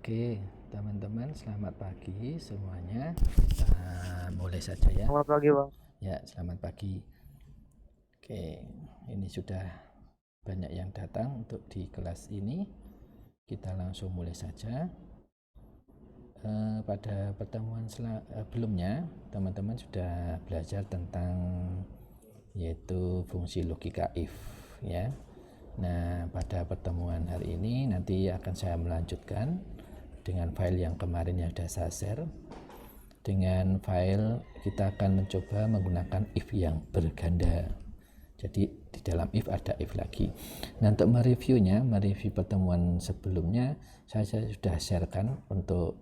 Oke, teman-teman, selamat pagi semuanya. Kita mulai saja ya. Selamat pagi, Bang. Ya, selamat pagi. Oke, ini sudah banyak yang datang untuk di kelas ini. Kita langsung mulai saja. Pada pertemuan sebelumnya, teman-teman sudah belajar tentang yaitu fungsi logika if ya. Nah, pada pertemuan hari ini nanti akan saya melanjutkan dengan file yang kemarin yang sudah saya share. Dengan file kita akan mencoba menggunakan if yang berganda. Jadi di dalam if ada if lagi. Nah, untuk mereview pertemuan sebelumnya saya sudah sharekan untuk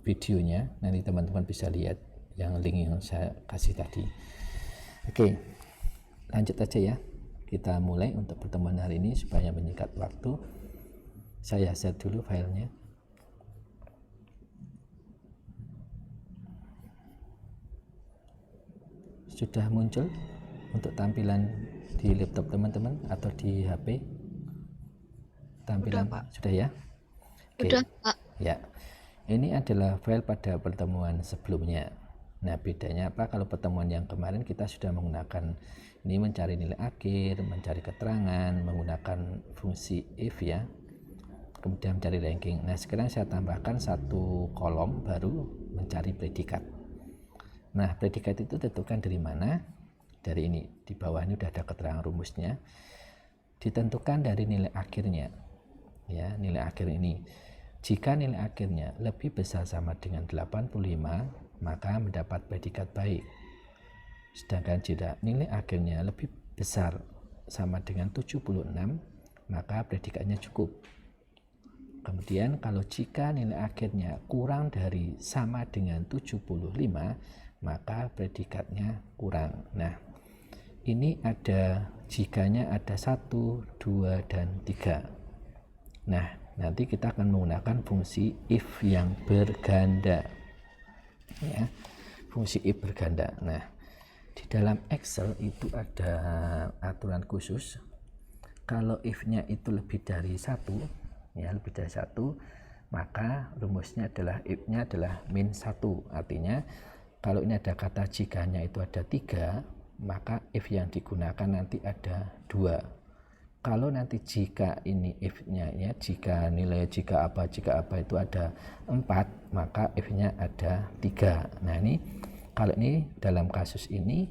videonya. Nanti teman-teman bisa lihat yang link yang saya kasih tadi. Oke, lanjut aja ya. Kita mulai untuk pertemuan hari ini supaya menyingkat waktu. Saya share dulu filenya. Sudah muncul untuk tampilan di laptop teman-teman atau di HP? Tampilan Sudah, Pak. Sudah ya? Oke. Sudah, Pak. Ya. Ini adalah file pada pertemuan sebelumnya. Nah, bedanya apa? Kalau pertemuan yang kemarin kita sudah menggunakan ini mencari nilai akhir, mencari keterangan, menggunakan fungsi if ya. Kemudian mencari ranking. Nah, sekarang saya tambahkan satu kolom baru mencari predikat. Nah, predikat itu ditentukan dari mana? Dari ini. Di bawah ini sudah ada keterangan rumusnya. Ditentukan dari nilai akhirnya. Ya, nilai akhir ini. Jika nilai akhirnya lebih besar sama dengan 85, maka mendapat predikat baik. Sedangkan jika nilai akhirnya lebih besar sama dengan 76, maka predikatnya cukup. Kemudian kalau jika nilai akhirnya kurang dari sama dengan 75, maka predikatnya kurang. Nah, ini ada jikanya ada 1, 2, dan 3. Nah, nanti kita akan menggunakan fungsi if yang berganda. Ya, fungsi if berganda. Nah, di dalam Excel itu ada aturan khusus. Kalau if-nya itu lebih dari 1, ya lebih dari 1, maka rumusnya adalah if-nya adalah min 1. Artinya kalau ini ada kata jikanya itu ada 3, maka if yang digunakan nanti ada 2. Kalau nanti jika ini if-nya ya, jika nilai jika apa itu ada 4, maka if-nya ada 3. Nah, ini kalau ini dalam kasus ini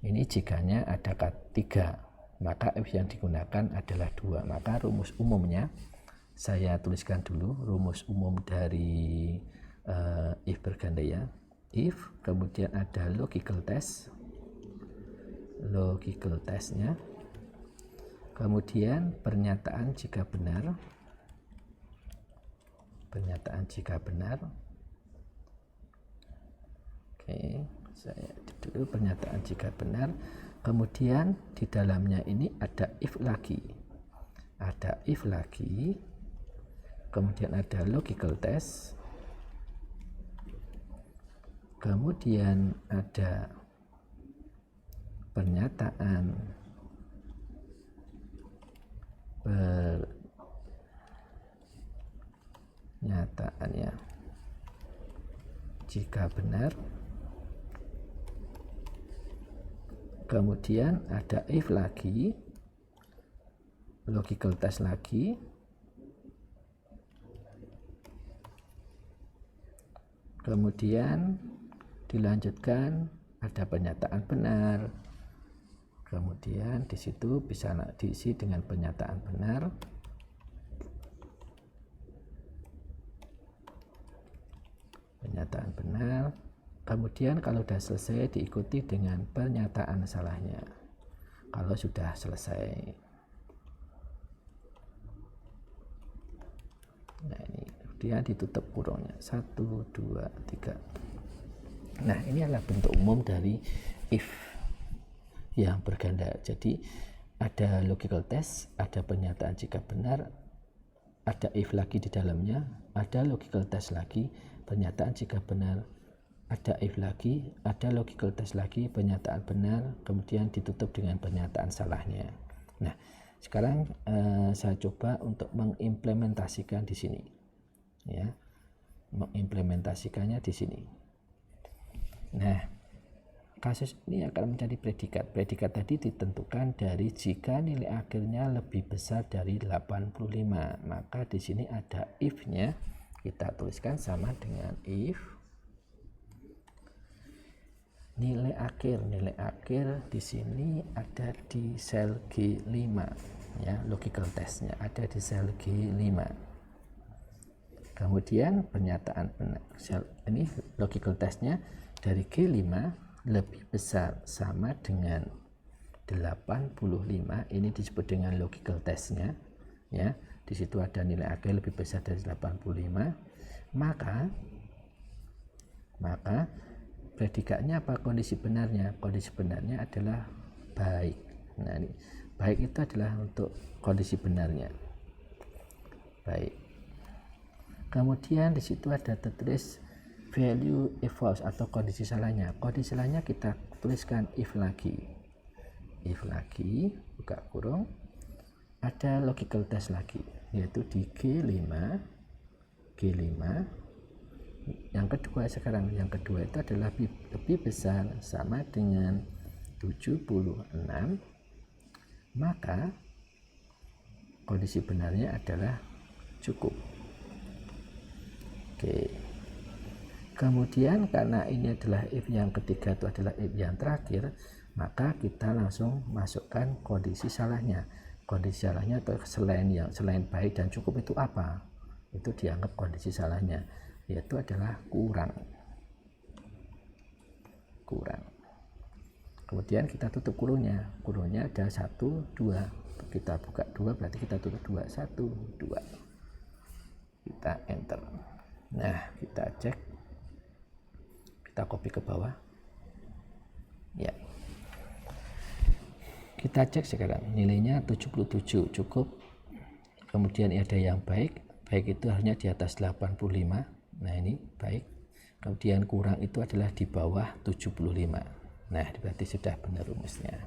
jikanya ada 3, maka if yang digunakan adalah 2. Maka rumus umumnya saya tuliskan dulu, rumus umum dari if berganda ya. If, kemudian ada logical testnya, kemudian pernyataan jika benar, oke, saya dulu pernyataan jika benar, kemudian di dalamnya ini ada if lagi, kemudian ada logical test, kemudian ada pernyataan ya jika benar, kemudian ada if lagi, logical test lagi, kemudian dilanjutkan ada pernyataan benar, kemudian di situ bisa diisi dengan pernyataan benar, kemudian kalau sudah selesai diikuti dengan pernyataan salahnya kalau sudah selesai. Nah, ini dia ditutup kurungnya 1, 2, 3. Nah, ini adalah bentuk umum dari if yang berganda. Jadi ada logical test, ada pernyataan jika benar, ada if lagi di dalamnya, ada logical test lagi, pernyataan jika benar, ada if lagi, ada logical test lagi, pernyataan benar, kemudian ditutup dengan pernyataan salahnya. Nah, sekarang saya coba untuk mengimplementasikan di sini. ya, mengimplementasikannya di sini. Nah, kasus ini akan menjadi predikat. Predikat tadi ditentukan dari jika nilai akhirnya lebih besar dari 85. Maka di sini ada if-nya. Kita tuliskan sama dengan if nilai akhir di sini ada di sel G5, ya, logical testnya ada di sel G5. Kemudian pernyataan sel ini logical testnya dari G5 lebih besar sama dengan 85, ini disebut dengan logical testnya, ya. Di situ ada nilai akhir lebih besar dari 85, maka predikatnya apa? Kondisi benarnya. Kondisi benarnya adalah baik. Nah, ini baik itu adalah untuk kondisi benarnya. Baik. Kemudian di situ ada tertulis value if false atau kondisi salahnya. Kondisi salahnya kita tuliskan if lagi. If lagi, buka kurung, ada logical test lagi, yaitu di G5. Yang kedua sekarang, yang kedua itu adalah lebih besar sama dengan 76, maka kondisi benarnya adalah cukup. Oke. Kemudian karena ini adalah if yang ketiga, itu adalah if yang terakhir, maka kita langsung masukkan kondisi salahnya. Kondisi salahnya atau selain baik dan cukup itu apa? Itu dianggap kondisi salahnya, yaitu adalah kurang. Kemudian kita tutup kurungnya. Kurungnya ada 1, 2. Kita buka 2, berarti kita tutup 2. 1, 2. Kita enter. Nah, kita cek. Kita copy ke bawah. Ya. Kita cek sekarang. Nilainya 77, cukup. Kemudian ada yang baik. Baik itu hanya di atas 85. Nah, ini baik. Kemudian kurang itu adalah di bawah 75. Nah, berarti sudah benar rumusnya.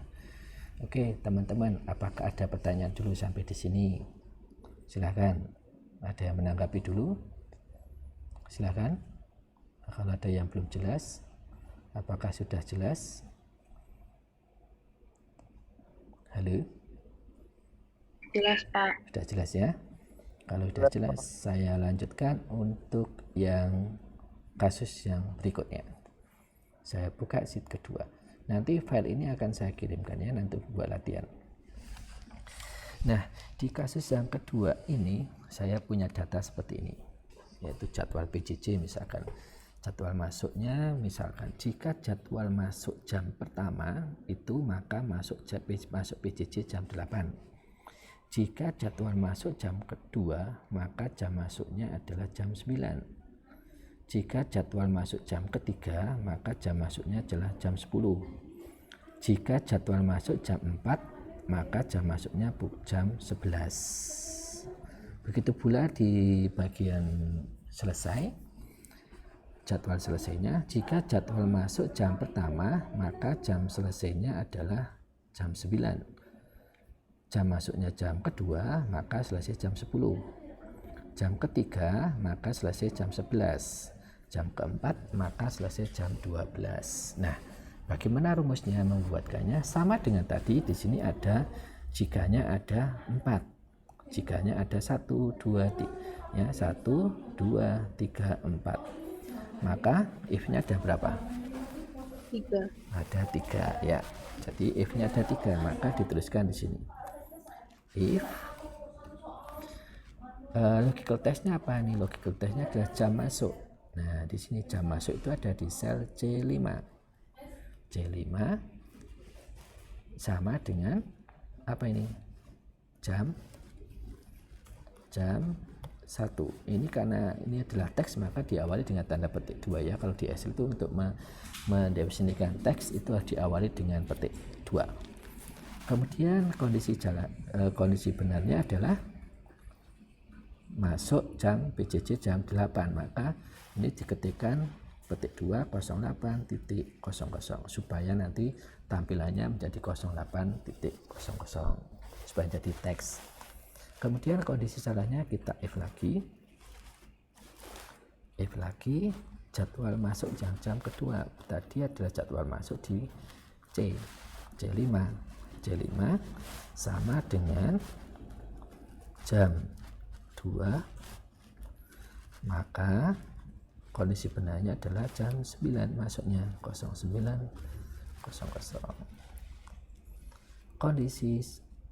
Oke, teman-teman, apakah ada pertanyaan dulu sampai di sini? Silakan. Ada yang menanggapi dulu? Silakan. Kalau ada yang belum jelas, apakah sudah jelas? Halo? Jelas, Pak. Sudah jelas ya? Kalau sudah jelas, saya lanjutkan untuk yang kasus yang berikutnya. Saya buka sheet kedua. Nanti file ini akan saya kirimkan ya, nanti buat latihan. Nah, di kasus yang kedua ini saya punya data seperti ini, yaitu jadwal PJJ misalkan. Jadwal masuknya misalkan jika jadwal masuk jam pertama itu maka masuk PJJ jam 8. Jika jadwal masuk jam kedua maka jam masuknya adalah jam 9. Jika jadwal masuk jam ketiga maka jam masuknya adalah jam 10. Jika jadwal masuk jam 4 maka jam masuknya jam 11. Begitu pula di bagian selesai, jadwal selesainya, jika jadwal masuk jam pertama maka jam selesainya adalah jam 9. Jam masuknya jam kedua maka selesai jam 10. Jam ketiga maka selesai jam 11. Jam keempat maka selesai jam 12. Nah, bagaimana rumusnya membuatkannya? Sama dengan tadi, di sini ada jikanya ada 4. Jikanya ada 1, 2, 3. Ya, 1, 2, 3, 4. Maka if-nya ada berapa? 3. Ada 3 ya. Jadi if-nya ada 3, maka dituliskan di sini. If logical testnya apa nih? Logical testnya adalah jam masuk. Nah, di sini jam masuk itu ada di sel C5. C5 sama dengan apa ini? Jam 1. Ini karena ini adalah teks maka diawali dengan tanda petik 2 ya. Kalau di Excel itu untuk mendefinisikan teks itu harus diawali dengan petik 2. Kemudian kondisi benarnya adalah masuk jam PJJ jam 8, maka ini diketikkan petik 2 08.00 supaya nanti tampilannya menjadi 08.00 supaya jadi teks. Kemudian kondisi salahnya kita if lagi. if lagi jadwal masuk jam kedua. Tadi adalah jadwal masuk di C5 sama dengan jam 2, maka kondisi benarnya adalah jam 9 masuknya 09.00. Kondisi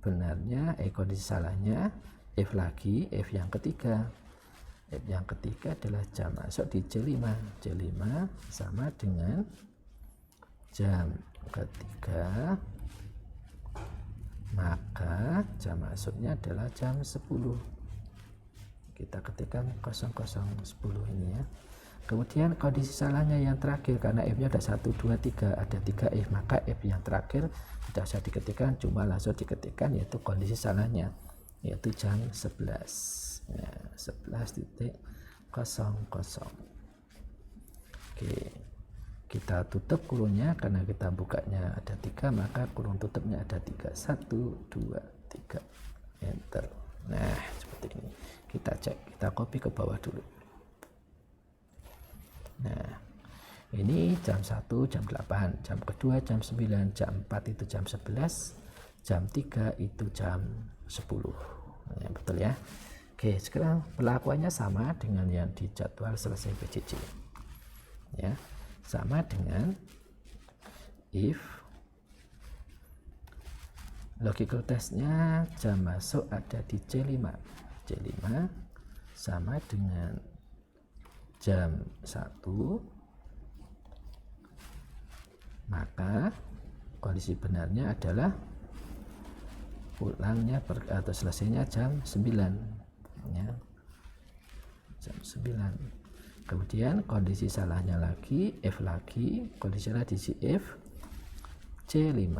benarnya kondisi salahnya if lagi if yang ketiga adalah jam masuk di C5 sama dengan jam ketiga, maka jam masuknya adalah jam 10. Kita ketikkan 00.10 ini ya. Kemudian kondisi salahnya yang terakhir, karena F nya ada 1, 2, 3, ada 3 F, maka F yang terakhir tidak usah diketikkan, cuma langsung diketikkan, yaitu kondisi salahnya, yaitu jam 11 ya, 11.00. Oke, kita tutup kurungnya, karena kita bukanya ada 3, maka kurung tutupnya ada 3, 1, 2, 3, enter. Nah, seperti ini. Kita cek, kita copy ke bawah dulu. Nah, ini jam 1 jam 8, jam kedua jam 9, jam 4 itu jam 11, jam 3 itu jam 10. Ya, betul ya. Oke, sekarang perlakuannya sama dengan yang di jadwal selesai PJJ. Ya, sama dengan if logical testnya jam masuk ada di C5 sama dengan jam 1, maka kondisi benarnya adalah pulangnya atau selesainya jam 9 ya, jam 9. Kemudian kondisi salahnya lagi F lagi, kondisi salah di F C5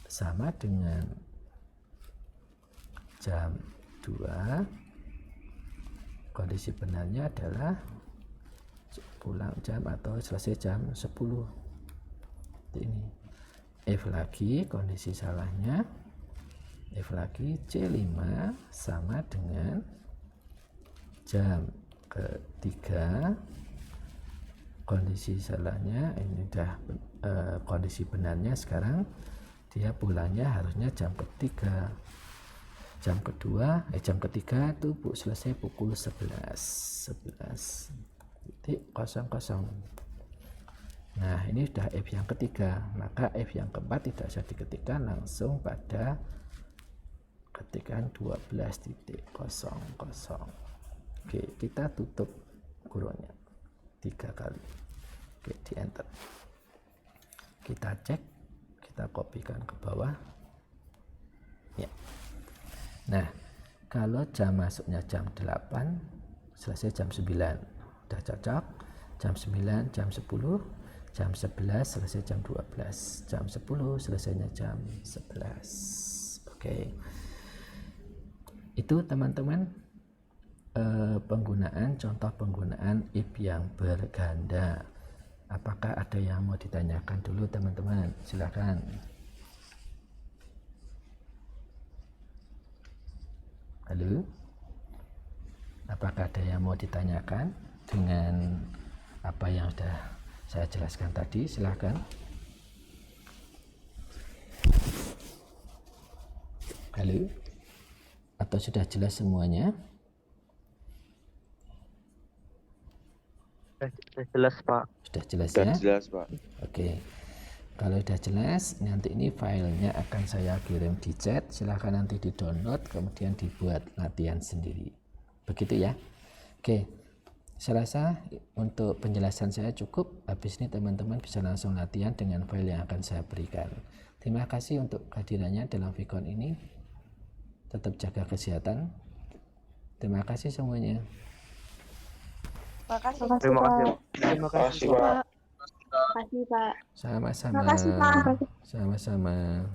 sama dengan jam 2, kondisi benarnya adalah pulang jam atau selesai jam 10. Ini F lagi, kondisi salahnya F lagi C5 sama dengan jam ketiga, kondisi salahnya ini udah kondisi benarnya sekarang dia pulangnya harusnya jam ketiga, jam kedua jam ketiga itu selesai pukul 11.00. Nah, ini sudah F yang ketiga, maka F yang keempat tidak usah diketikkan, langsung pada ketikan 12.00. Oke, kita tutup kurungnya 3 kali. Oke, di enter. Kita cek, kita kopikan ke bawah ya. Nah, kalau jam masuknya jam 8 selesai jam 9 udah cocok, jam 9 jam 10, jam 11 selesai jam 12, jam 10 selesainya jam 11. Oke, itu teman-teman penggunaan contoh penggunaan if yang berganda. Apakah ada yang mau ditanyakan dulu teman-teman? Silakan. Halo, apakah ada yang mau ditanyakan dengan apa yang sudah saya jelaskan tadi? Silakan. Halo, atau sudah jelas semuanya? Sudah jelas, Pak. Sudah jelas Sudah ya? jelas, Pak. Oke, kalau sudah jelas, nanti ini filenya akan saya kirim di chat. Silahkan nanti di download, kemudian dibuat latihan sendiri. Begitu ya. Oke, saya rasa untuk penjelasan saya cukup. Habis ini teman-teman bisa langsung latihan dengan file yang akan saya berikan. Terima kasih untuk kehadirannya dalam Vicon ini. Tetap jaga kesehatan. Terima kasih semuanya. Terima kasih. Terima kasih, Pak. Terima kasih, Pak. Terima kasih, Pak. Sama-sama. Terima kasih, Pak. Sama-sama.